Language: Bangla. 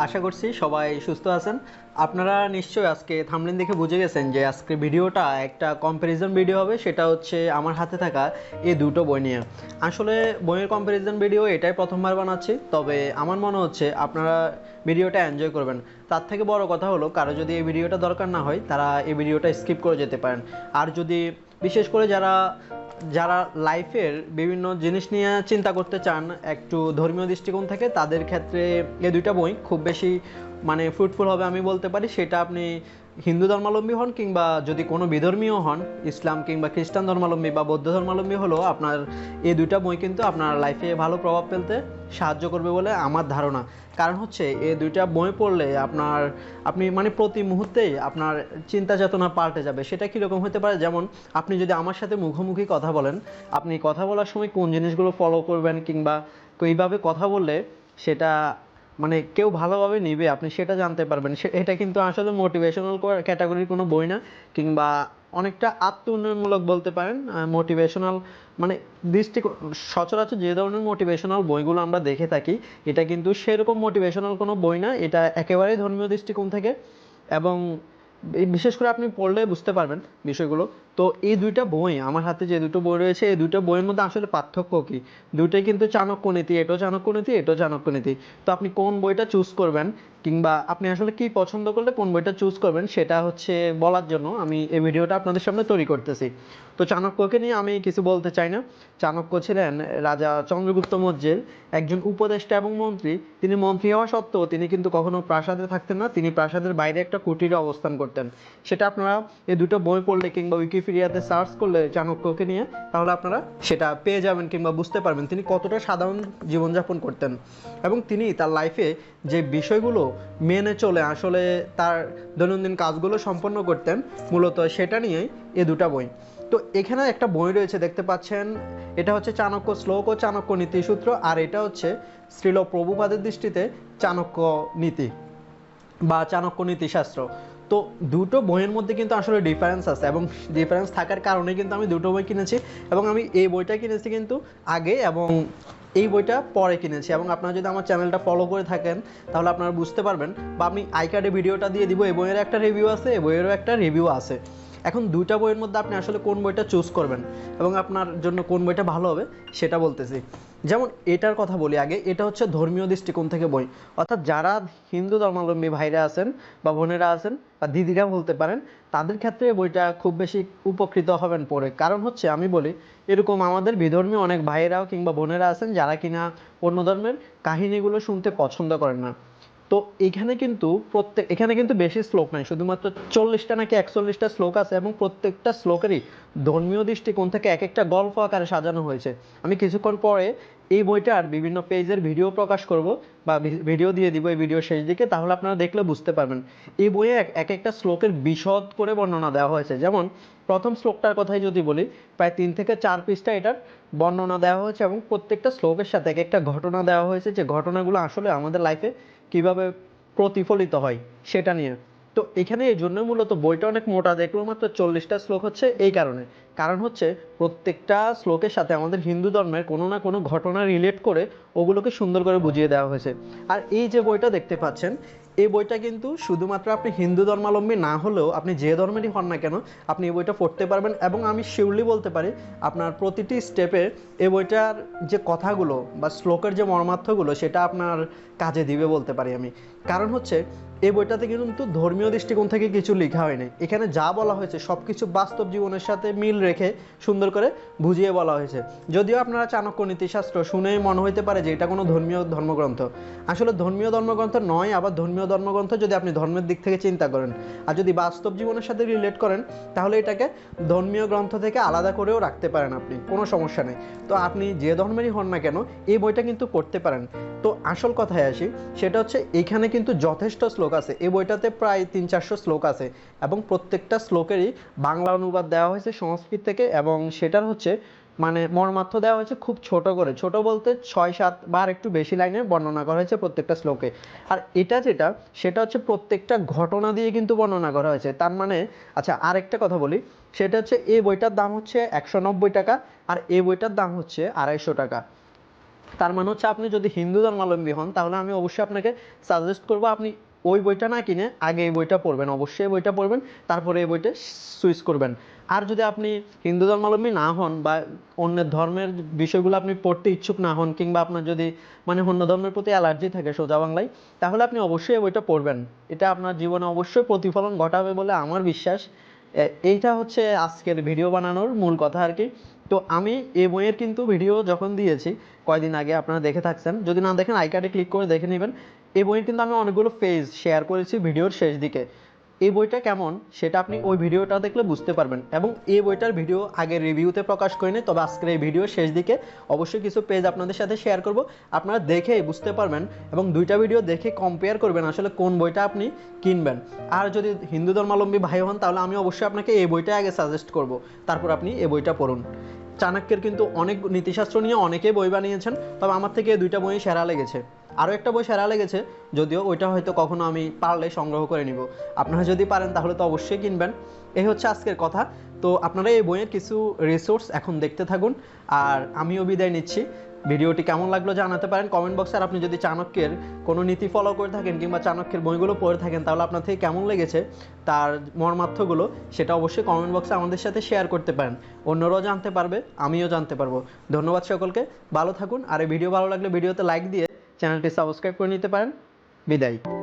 আশা করছি সবাই সুস্থ আছেন। আপনারা নিশ্চয়ই আজকে থাম্বনেল দেখে বুঝে গেছেন যে আজকে ভিডিওটা একটা কম্প্যারিজন ভিডিও হবে। সেটা হচ্ছে আমার হাতে থাকা এই দুটো বই নিয়ে। আসলে বইয়ের কম্প্যারিজন ভিডিও এটাই প্রথমবার বানাচ্ছি, তবে আমার মনে হচ্ছে আপনারা ভিডিওটা এনজয় করবেন। তার থেকে বড় কথা হলো, কারো যদি এই ভিডিওটা দরকার না হয় তারা এই ভিডিওটা স্কিপ করে যেতে পারেন। আর যদি বিশেষ করে যারা যারা লাইফের বিভিন্ন জিনিস নিয়ে চিন্তা করতে চান একটু ধর্মীয় দৃষ্টিকোণ থেকে, তাদের ক্ষেত্রে এই দুইটা বই খুব বেশি ফ্রুটফুল হবে আমি বলতে পারি। সেটা আপনি হিন্দু ধর্মাবলম্বী হন কিংবা যদি কোনো বিধর্মীয় হন, ইসলাম কিংবা খ্রিস্টান ধর্মাবলম্বী বা বৌদ্ধ ধর্মাবলম্বী হলেও আপনার এই দুইটা বই কিন্তু আপনার লাইফে ভালো প্রভাব ফেলতে সাহায্য করবে বলে আমার ধারণা। কারণ হচ্ছে এই দুইটা বই পড়লে আপনি প্রতি মুহূর্তেই আপনার চিন্তা চেতনা পাল্টে যাবে। সেটা কীরকম হতে পারে, যেমন আপনি যদি আমার সাথে মুখোমুখি কথা বলেন, আপনি কথা বলার সময় কোন জিনিসগুলো ফলো করবেন কিংবা এইভাবে কথা বললে সেটা কেউ ভালোভাবে নিবে আপনি সেটা জানতে পারবেন। এটা কিন্তু আসলে মোটিভেশনাল ক্যাটাগরির কোনো বই না, কিংবা অনেকটা আত্ম উন্নয়নমূলক বলতে পারেন। মোটিভেশনাল মানে সচরাচর যে ধরনের মোটিভেশনাল বইগুলো আমরা দেখে থাকি, এটা কিন্তু সেরকম মোটিভেশনাল কোনো বই না। এটা একেবারেই ধর্মীয় দৃষ্টিকোণ থেকে, এবং বিশেষ করে আপনি পড়লে বুঝতে পারবেন বিষয়গুলো। তো এই দুইটা বই আমার হাতে যে দুটো বই রয়েছে, এই দুটো বইয়ের মধ্যে আসলে পার্থক্য কি? দুটোই কিন্তু চাণক্য নীতি, এটাও চাণক্য নীতি, এটাও চাণক্য নীতি। তো আপনি কোন বইটা চুজ করবেন কিংবা আপনি আসলে কি পছন্দ করলে কোন বইটা চুজ করবেন, সেটা হচ্ছে বলার জন্য আমি এই ভিডিওটা আপনাদের সামনে তৈরি করতেছি। তো চাণক্যকে নিয়ে আমি কিছু বলতে চাই না। চাণক্য ছিলেন রাজা চন্দ্রগুপ্ত মৌর্যের একজন উপদেষ্টা এবং মন্ত্রী। তিনি মন্ত্রী হওয়া সত্ত্বেও তিনি কিন্তু কখনো প্রাসাদে থাকতেন না, তিনি প্রাসাদের বাইরে একটা কুটিরে অবস্থান করতেন। সেটা আপনারা এই দুটো বই পড়লে কিংবা উইকিপিডিয়াতে সার্চ করলে চাণক্যকে নিয়ে, তাহলে আপনারা সেটা পেয়ে যাবেন কিংবা বুঝতে পারবেন তিনি কতটা সাধারণ জীবনযাপন করতেন এবং তিনি তার লাইফে যে বিষয়গুলো মেনে চলে আসলে তার দৈনন্দিন কাজগুলো সম্পন্ন করতেন, মূলত সেটা নিয়েই এ দুটা বই। তো এখানে একটা বই রয়েছে দেখতে পাচ্ছেন, এটা হচ্ছে চাণক্য শ্লোক ও চাণক্য নীতিসূত্র, আর এটা হচ্ছে শ্রীল প্রভুপাদের দৃষ্টিতে চাণক্য নীতি বা চাণক্য নীতিশাস্ত্র। তো দুটো বইয়ের মধ্যে কিন্তু আসলে ডিফারেন্স আছে, এবং ডিফারেন্স থাকার কারণে কিন্তু আমি দুটো বই কিনেছি। এবং আমি এই বইটা কিনেছি কিন্তু আগে, এবং এই বইটা পরে কিনেছি। এবং আপনারা যদি আমার চ্যানেলটা ফলো করে থাকেন তাহলে আপনারা বুঝতে পারবেন, বা আমি আই কার্ডে ভিডিওটা দিয়ে দিব। এই বইয়ের একটা রিভিউ আছে, এই বইয়েরও একটা রিভিউ আছে। এখন দুইটা বইয়ের মধ্যে আপনি আসলে কোন বইটা চুজ করবেন এবং আপনার জন্য কোন বইটা ভালো হবে সেটা বলতেছি। যেমন এটার কথা বলি আগে, এটা হচ্ছে ধর্মীয় দৃষ্টিকোণ থেকে বই, অর্থাৎ যারা হিন্দু ধর্মাবলম্বী ভাইরা আছেন বা বোনেরা আছেন বা দিদিরা বলতে পারেন, তাদের ক্ষেত্রে বইটা খুব বেশি উপকৃত হবেন পড়ে। কারণ হচ্ছে আমি বলি, এরকম আমাদের বিধর্মী অনেক ভাইয়েরাও কিংবা বোনেরা আছেন যারা কিনা অন্য ধর্মের কাহিনীগুলো শুনতে পছন্দ করেন না। তো এখানে কিন্তু বেশি শ্লোক নাই, শুধুমাত্র 40টা নাকি 41টা শ্লোক আছে, এবং প্রত্যেকটা শ্লোকেরই ধর্মীয় দৃষ্টিকোণ থেকে এক একটা গল্প আকারে সাজানো হয়েছে। আমি কিছুক্ষণ পরে এই বইটার বিভিন্ন পেজের ভিডিও প্রকাশ করব বা ভিডিও দিয়ে দিব এই ভিডিও শেষ দিকে, তাহলে আপনারা দেখলে বুঝতে পারবেন। এই বইয়ে এক একটা শ্লোকের বিশদ করে বর্ণনা দেওয়া হয়েছে। যেমন প্রথম শ্লোকটার কথাই যদি বলি, প্রায় 3 থেকে 4 পৃষ্ঠা এটার বর্ণনা দেওয়া হয়েছে, এবং প্রত্যেকটা শ্লোকের সাথে এক একটা ঘটনা দেওয়া হয়েছে, যে ঘটনাগুলো আসলে আমাদের লাইফে কিভাবে প্রতিফলিত হয় সেটা নিয়ে। তো এখানে এই জন্য মূলত বইটা অনেক মোটা, দেখলো মাত্র 40টা শ্লোক হচ্ছে এই কারণে। কারণ হচ্ছে প্রত্যেকটা শ্লোকের সাথে আমাদের হিন্দু ধর্মের কোনো না কোনো ঘটনা রিলেট করে ওগুলোকে সুন্দর করে বুঝিয়ে দেওয়া হয়েছে। আর এই যে বইটা দেখতে পাচ্ছেন, এই বইটা কিন্তু শুধুমাত্র আপনি হিন্দু ধর্মাবলম্বী না হলেও আপনি যে ধর্মেরই হন না কেন, আপনি এই বইটা পড়তে পারবেন। এবং আমি শিওরলি বলতে পারি, আপনার প্রতিটি স্টেপে এই বইটার যে কথাগুলো বা শ্লোকের যে মর্মার্থগুলো সেটা আপনার কাজে দিবে বলতে পারি আমি। কারণ হচ্ছে এই বইটাতে কিন্তু ধর্মীয় দৃষ্টিকোণ থেকে কিছু লেখা হয়নি। এখানে যা বলা হয়েছে সব কিছু বাস্তব জীবনের সাথে মিল রেখে সুন্দর করে বুঝিয়ে বলা হয়েছে। যদিও আপনারা চাণক্য নীতিশাস্ত্র শুনেই মনে হইতে পারে যে এটা কোনো ধর্মীয় ধর্মগ্রন্থ, আসলে ধর্মীয় ধর্মগ্রন্থ নয়। আবার ধর্মীয় ধর্মগ্রন্থ যদি আপনি ধর্মের দিক থেকে চিন্তা করেন, আর যদি বাস্তব জীবনের সাথে রিলেট করেন, তাহলে এটাকে ধর্মীয় গ্রন্থ থেকে আলাদা করেও রাখতে পারেন, আপনি কোনো সমস্যা নেই। তো আপনি যে ধর্মেরই হন না কেন এই বইটা কিন্তু পড়তে পারেন। তো আসল কথায় আসি, সেটা হচ্ছে এখানে কিন্তু যথেষ্ট শ্লোক আছে। এই বইটাতে প্রায় 300-400 শ্লোক আছে, এবং প্রত্যেকটা শ্লোকেরই বাংলা অনুবাদ দেওয়া হয়েছে সংস্কৃত থেকে, এবং সেটার হচ্ছে মর্মার্থ দেওয়া হয়েছে খুব ছোট করে, ছোট বলতে 6-7 বা একটু বেশি লাইনে বর্ণনা করা হয়েছে প্রত্যেকটা শ্লোকে। আর এটা সেটা হচ্ছে প্রত্যেকটা ঘটনা দিয়ে কিন্তু বর্ণনা করা হয়েছে। তার আচ্ছা, আরেকটা কথা বলি, সেটা হচ্ছে এই বইটার দাম হচ্ছে 190 টাকা, আর এই বইটার দাম হচ্ছে 250 টাকা। তার মানে হচ্ছে আপনি যদি হিন্দু ধর্মাবলম্বী হন তাহলে আমি অবশ্যই আপনাকে সাজেস্ট করব আপনি ওই বইটা না কিনে আগে এই বইটা পড়বেন, অবশ্যই এই বইটা পড়বেন, তারপরে এই বইটা সুইচ করবেন। আর যদি আপনি হিন্দু ধর্মাবলম্বী না হন বা অন্যের ধর্মের বিষয়গুলো আপনি পড়তে ইচ্ছুক না হন, কিংবা আপনার যদি মানে অন্য ধর্মের প্রতি অ্যালার্জি থাকে সোজা বাংলায়, তাহলে আপনি অবশ্যই এই বইটা পড়বেন। এটা আপনার জীবনে অবশ্যই প্রতিফলন ঘটাবে বলে আমার বিশ্বাস। এইটা হচ্ছে আজকের ভিডিও বানানোর মূল কথা আর কি। তো আমি এই বইয়ের কিন্তু ভিডিও যখন দিয়েছি কয়দিন আগে, আপনারা দেখে থাকছেন, যদি না দেখেন আই কার্ডে ক্লিক করে দেখে নেবেন। এই বইয়ের কিন্তু আমি অনেকগুলো পেজ শেয়ার করেছি ভিডিওর শেষ দিকে। এই বইটা কেমন সেটা আপনি ওই ভিডিওটা দেখলে বুঝতে পারবেন, এবং এই বইটার ভিডিও আগে রিভিউতে প্রকাশ করিনি, তবে আজকের এই ভিডিওর শেষ দিকে অবশ্যই কিছু পেজ আপনাদের সাথে শেয়ার করব, আপনারা দেখে বুঝতে পারবেন এবং দুইটা ভিডিও দেখে কম্পেয়ার করবেন আসলে কোন বইটা আপনি কিনবেন। আর যদি হিন্দু ধর্মাবলম্বী ভাই হন তাহলে আমি অবশ্যই আপনাকে এই বইটা আগে সাজেস্ট করব, তারপর আপনি এই বইটা পড়ুন। চাণক্যের কিন্তু অনেক নীতিশাস্ত্র নিয়ে অনেকেই বই বানিয়েছেন, তবে আমার থেকে এই দুইটা বই সেরা লেগেছে। আরও একটা বই সেরা লেগেছে, যদিও ওইটা হয়তো কখনো আমি পারলে সংগ্রহ করে নিব। আপনারা যদি পারেন তাহলে তো অবশ্যই কিনবেন। এই হচ্ছে আজকের কথা। তো আপনারা এই বইয়ের কিছু রিসোর্স এখন দেখতে থাকুন, আর আমিও বিদায় নিচ্ছি। ভিডিওটি কেমন লাগলো জানাতে পারেন কমেন্ট বক্সে। আর আপনি যদি চাণক্যের কোনো নীতি ফলো করে থাকেন কিংবা চাণক্যের বইগুলো পড়ে থাকেন তাহলে আপনার থেকে কেমন লেগেছে তার মর্মার্থগুলো সেটা অবশ্যই কমেন্ট বক্সে আমাদের সাথে শেয়ার করতে পারেন। অন্যরাও জানতে পারবে, আমিও জানতে পারবো। ধন্যবাদ সকলকে, ভালো থাকুন। আর এই ভিডিও ভালো লাগলে ভিডিওতে লাইক দিয়ে চ্যানেলটি সাবস্ক্রাইব করে নিতে পারেন। বিদায়।